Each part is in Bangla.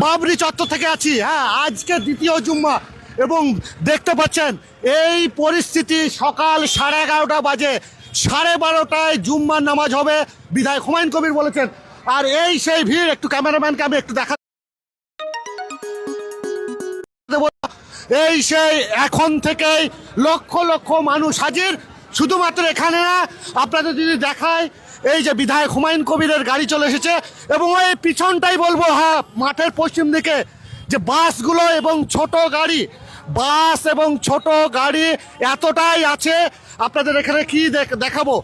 বাবরি চত্বর থেকে আছি। হ্যাঁ, আজকে দ্বিতীয় জুম্মা এবং দেখতে পাচ্ছেন এই পরিস্থিতি। সকাল 11:30 বাজে, 12:30টায় জুম্মার নামাজ হবে বিধায়ক হুমায়ুন কবির বলেছেন। আর এই সেই ভিড়, একটু ক্যামেরাম্যানকে আমি একটু দেখা, এই সেই এখন থেকেই লক্ষ লক্ষ মানুষ হাজির। শুধুমাত্র এখানে না, আপনাদের যদি দেখায় এই যে বিধায়ক হুমায়ুন কবিরের গাড়ি চলে এসেছে এবং ওই পিছনটাই বলবো, হ্যাঁ, মাঠের পশ্চিম দিকে যে বাসগুলো এবং ছোট গাড়ি, বাস এবং ছোট গাড়ি এতটাই আছে। আপনাদের এখানে কি দেখাবো,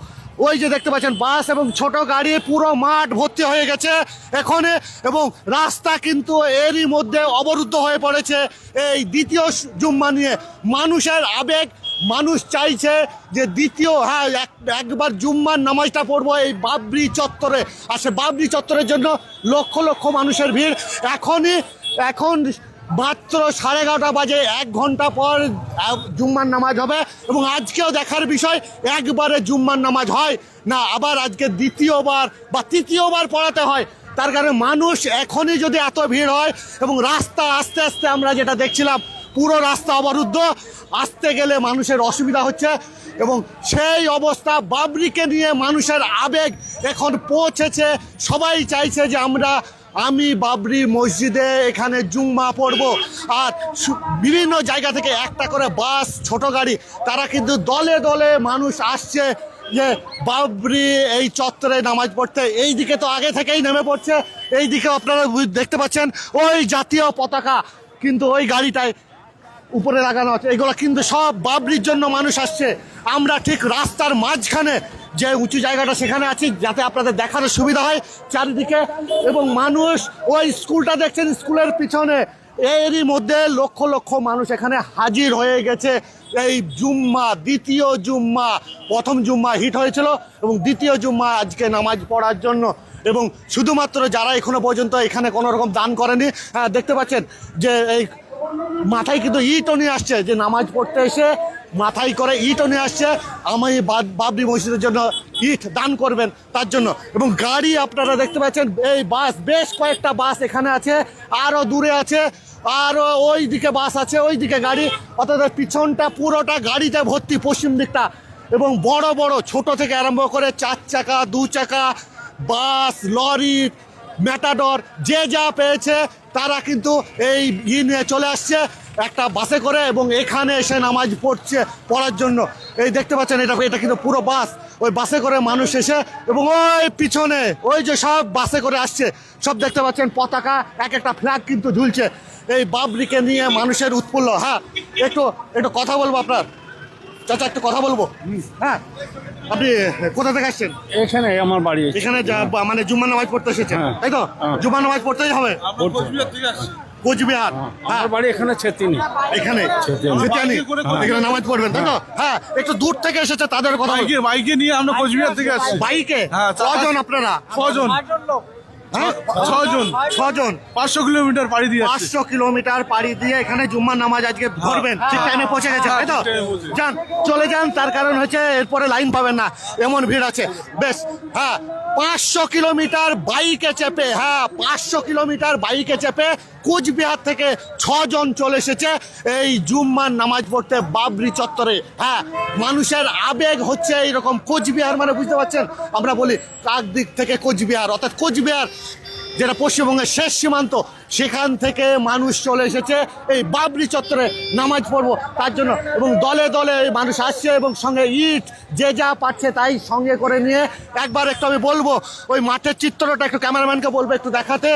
ওই যে দেখতে পাচ্ছেন বাস এবং ছোট গাড়ি, পুরো মাঠ ভর্তি হয়ে গেছে এখানে। এবং রাস্তা কিন্তু এরই মধ্যে অবরুদ্ধ হয়ে পড়েছে এই দ্বিতীয় জুম্মা নিয়ে। মানুষের আবেগ, মানুষ চাইছে যে দ্বিতীয়, হ্যাঁ, একবার জুম্মার নামাজটা পড়বো এই বাবরি চত্বরে। আর সে বাবরি চত্বরের জন্য লক্ষ লক্ষ মানুষের ভিড়। এখন মাত্র 11:30 বাজে, 1 ঘন্টা পর জুম্মার নামাজ হবে। এবং আজকেও দেখার বিষয়, একবারে জুম্মার নামাজ হয় না, আবার আজকে দ্বিতীয়বার বা তৃতীয়বার পড়াতে হয়। তার কারণে মানুষ এখনই যদি এত ভিড় হয় এবং রাস্তা আস্তে আস্তে আমরা যেটা দেখছিলাম পুরো রাস্তা অবরুদ্ধ, আসতে গেলে মানুষের অসুবিধা হচ্ছে। এবং সেই অবস্থা, বাবরিকে নিয়ে মানুষের আবেগ এখন পৌঁছেছে। সবাই চাইছে যে আমি বাবরি মসজিদে এখানে জুম্মা পড়ব। আর বিভিন্ন জায়গা থেকে একটা করে বাস, ছোট গাড়ি, তারা কিন্তু দলে দলে মানুষ আসছে যে বাবরি এই চত্বরে নামাজ পড়তে। এই দিকে তো আগে থেকেই নেমে পড়ছে। এই দিকে আপনারা দেখতে পাচ্ছেন ওই জাতীয় পতাকা কিন্তু ওই গাড়িটায় উপরে লাগানো আছে। এগুলো কিন্তু সব বাবরির জন্য মানুষ আসছে। আমরা ঠিক রাস্তার মাঝখানে যে উঁচু জায়গাটা সেখানে আছি, যাতে আপনাদের দেখানোর সুবিধা হয় চারিদিকে। এবং মানুষ, ওই স্কুলটা দেখছেন, স্কুলের পিছনে এরই মধ্যে লক্ষ লক্ষ মানুষ এখানে হাজির হয়ে গেছে। এই জুম্মা, দ্বিতীয় জুম্মা, প্রথম জুম্মা হিট হয়েছিল এবং দ্বিতীয় জুম্মা আজকে নামাজ পড়ার জন্য। এবং শুধুমাত্র যারা এখনো পর্যন্ত এখানে কোনো রকম দান করেনি, হ্যাঁ, দেখতে পাচ্ছেন যে এই মাথায় কিন্তু ইটও নিয়ে আসছে, যে নামাজ পড়তে এসে মাথায় করে ইটও নিয়ে আসছে, আমি বাবরি মসজিদের জন্য ইট দান করবেন তার জন্য। এবং গাড়ি আপনারা দেখতে পাচ্ছেন, এই বাস, বেশ কয়েকটা বাস এখানে আছে, আরও দূরে আছে, আরও ওই দিকে বাস আছে, ওই দিকে গাড়ি। অর্থাৎ পিছনটা পুরোটা গাড়িতে ভর্তি, পশ্চিম দিকটা। এবং বড় বড় ছোট থেকে আরম্ভ করে 4 চাকা, 2 চাকা, বাস, লরি, ম্যাটাডর, যে যা পেয়েছে তারা কিন্তু এই নিয়ে চলে আসছে একটা বাসে করে এবং এখানে এসে নামাজ পড়ার জন্য। এই দেখতে পাচ্ছেন, এটা কিন্তু পুরো বাস, ওই বাসে করে মানুষ এসে। এবং ওই পিছনে ওই যে সব বাসে করে আসছে, সব দেখতে পাচ্ছেন পতাকা, এক একটা ফ্ল্যাগ কিন্তু ঝুলছে এই বাবরিকে নিয়ে মানুষের উৎফুল্ল। হ্যাঁ, একটু কথা বলবো আপনার চাচা, একটু কথা বলবো। হ্যাঁ, আপনি কোথা থেকে আসছেন? এখানে আমার বাড়ি। এখানে মানে জুম্মার নামাজ পড়তে এসেছেন, তাই তো? জুম্মার নামাজ পড়তেই হবে। কোচবিহার, আমার বাড়ি এখানে ছেতিনি। এখানে এখানে নামাজ পড়বেন, তাই তো? হ্যাঁ, একটু দূর থেকে এসেছে তাদের কথা। বাইকে নিয়ে আমরা কোচবিহার থেকে আসছি। বাইকে কজন আপনারা? 6 জন। 6 জন 500 কিলোমিটার পাড়ি দিয়ে 500 কিলোমিটার পাড়ি দিয়ে এখানে জুম্মার নামাজ আজকে পড়বেন। ঠিক টাইমে পৌঁছে গেছে, তাই তো? যান, চলে যান, তার কারণ হচ্ছে এরপরে লাইন পাবেন না, এমন ভিড় আছে। বেশ, হ্যাঁ, 500 কিলোমিটার বাইকে চেপে, হ্যাঁ, 500 কিলোমিটার বাইকে চেপে কোচবিহার থেকে 6 জন চলে এসেছে এই জুম্মার নামাজ পড়তে বাবরি চত্বরে। হ্যাঁ, মানুষের আবেগ হচ্ছে এইরকম। কোচবিহার মানে বুঝতে পারছেন, আমরা বলি কাক দিক থেকে কোচবিহার, অর্থাৎ কোচবিহার যেটা পশ্চিমবঙ্গের শেষ সীমান্ত, সেখান থেকে মানুষ চলে এসেছে এই বাবরি চত্বরে নামাজ পড়বো তার জন্য। এবং দলে দলে মানুষ আসছে এবং সঙ্গে ইট, যে যা পাচ্ছে তাই সঙ্গে করে নিয়ে। একবার একটু আমি বলবো ওই মাঠের চিত্রটা একটু ক্যামেরাম্যানকে বলবো একটু দেখাতে।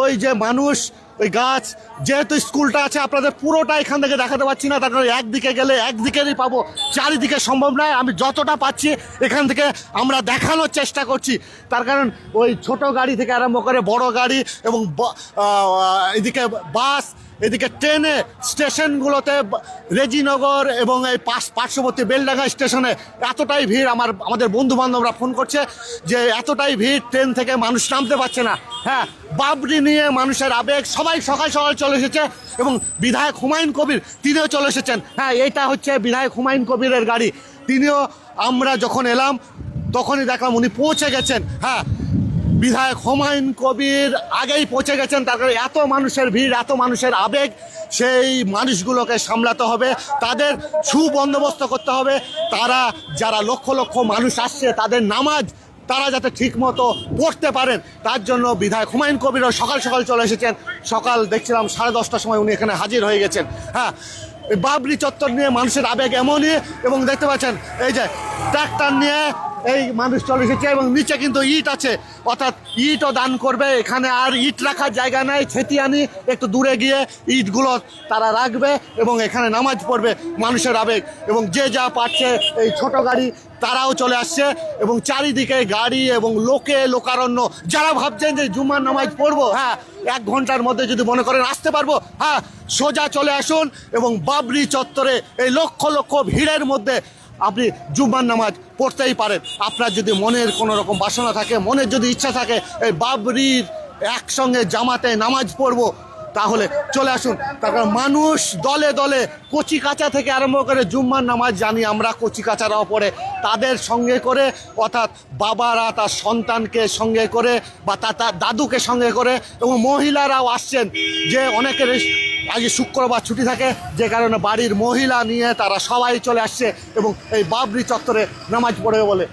ওই যে মানুষ, ওই গাছ, যেহেতু স্কুলটা আছে আপনাদের পুরোটা এখান থেকে দেখাতে পারছি না, তার কারণ একদিকে গেলে একদিকেরই পাবো, চারিদিকে সম্ভব নয়। আমি যতটা পাচ্ছি এখান থেকে আমরা দেখানোর চেষ্টা করছি। তার কারণ ওই ছোট গাড়ি থেকে আরম্ভ করে বড় গাড়ি এবং এদিকে বাস, এদিকে ট্রেনে, স্টেশনগুলোতে, রেজিনগর এবং এই পার্শ্ববর্তী বেলডাঙ্গা স্টেশনে এতটাই ভিড়। আমাদের বন্ধু বান্ধবরা ফোন করছে যে এতটাই ভিড়, ট্রেন থেকে মানুষ নামতে পারছে না। হ্যাঁ, বাবরি নিয়ে মানুষের আবেগ, সবাই সকাল সকাল চলে এসেছে। এবং বিধায়ক হুমায়ুন কবির তিনিও চলে এসেছেন। হ্যাঁ, এইটা হচ্ছে বিধায়ক হুমায়ুন কবিরের গাড়ি। তিনিও, আমরা যখন এলাম তখনই দেখলাম উনি পৌঁছে গেছেন। হ্যাঁ, বিধায়ক হুমায়ুন কবির আগেই পৌঁছে গেছেন, তার কারণে এত মানুষের ভিড়, এত মানুষের আবেগ, সেই মানুষগুলোকে সামলাতে হবে, তাদের সুবন্দোবস্ত করতে হবে। তারা যারা লক্ষ লক্ষ মানুষ আসছে তাদের নামাজ তারা যাতে ঠিকমতো পড়তে পারেন, তার জন্য বিধায়ক হুমায়ুন কবিরও সকাল সকাল চলে এসেছেন। সকাল দেখছিলাম 10:30টার সময় উনি এখানে হাজির হয়ে গেছেন। হ্যাঁ, এই বাবরি চত্বর নিয়ে মানুষের আবেগ এমনই, এবং দেখতে পাচ্ছেন এই যে ট্রাক্টর নিয়ে এই মানুষ চলে এসেছে, এবং নিচে কিন্তু ইট আছে, অর্থাৎ ইটও দান করবে। এখানে আর ইট রাখার জায়গা নাই, ছেতিয়ানি একটু দূরে গিয়ে ইটগুলো তারা রাখবে এবং এখানে নামাজ পড়বে। মানুষের আবেগ, এবং যে যা পাচ্ছে এই ছোট গাড়ি তারাও চলে আসছে, এবং চারিদিকে গাড়ি এবং লোকারণ্য। যারা ভাবছেন যে জুম্মার নামাজ পড়বো, হ্যাঁ 1 ঘন্টার মধ্যে যদি মনে করেন আসতে পারবো, হ্যাঁ সোজা চলে আসুন, এবং বাবরি চত্বরে এই লক্ষ লক্ষ ভিড়ের মধ্যে আপনি জুম্মার নামাজ পড়তেই পারেন। আপনার যদি মনের কোনো রকম বাসনা থাকে, মনের যদি ইচ্ছা থাকে এই বাবরির একসঙ্গে জামাতে নামাজ পড়বো, তাহলে চলে আসুন। তার কারণ মানুষ দলে দলে, কচি কাঁচা থেকে আরম্ভ করে জুম্মার নামাজ জানি আমরা, কচি কাঁচারাও পড়ে, তাদের সঙ্গে করে, অর্থাৎ বাবারা তার সন্তানকে সঙ্গে করে বা তার দাদুকে সঙ্গে করে, এবং মহিলারাও আসছেন, যে অনেকের আজ শুক্রবার ছুটি থাকে, যে কারণে বাড়ির মহিলা নিয়ে তারা সবাই চলে আসছে এবং এই বাবরি চত্বরে নামাজ পড়বে বলে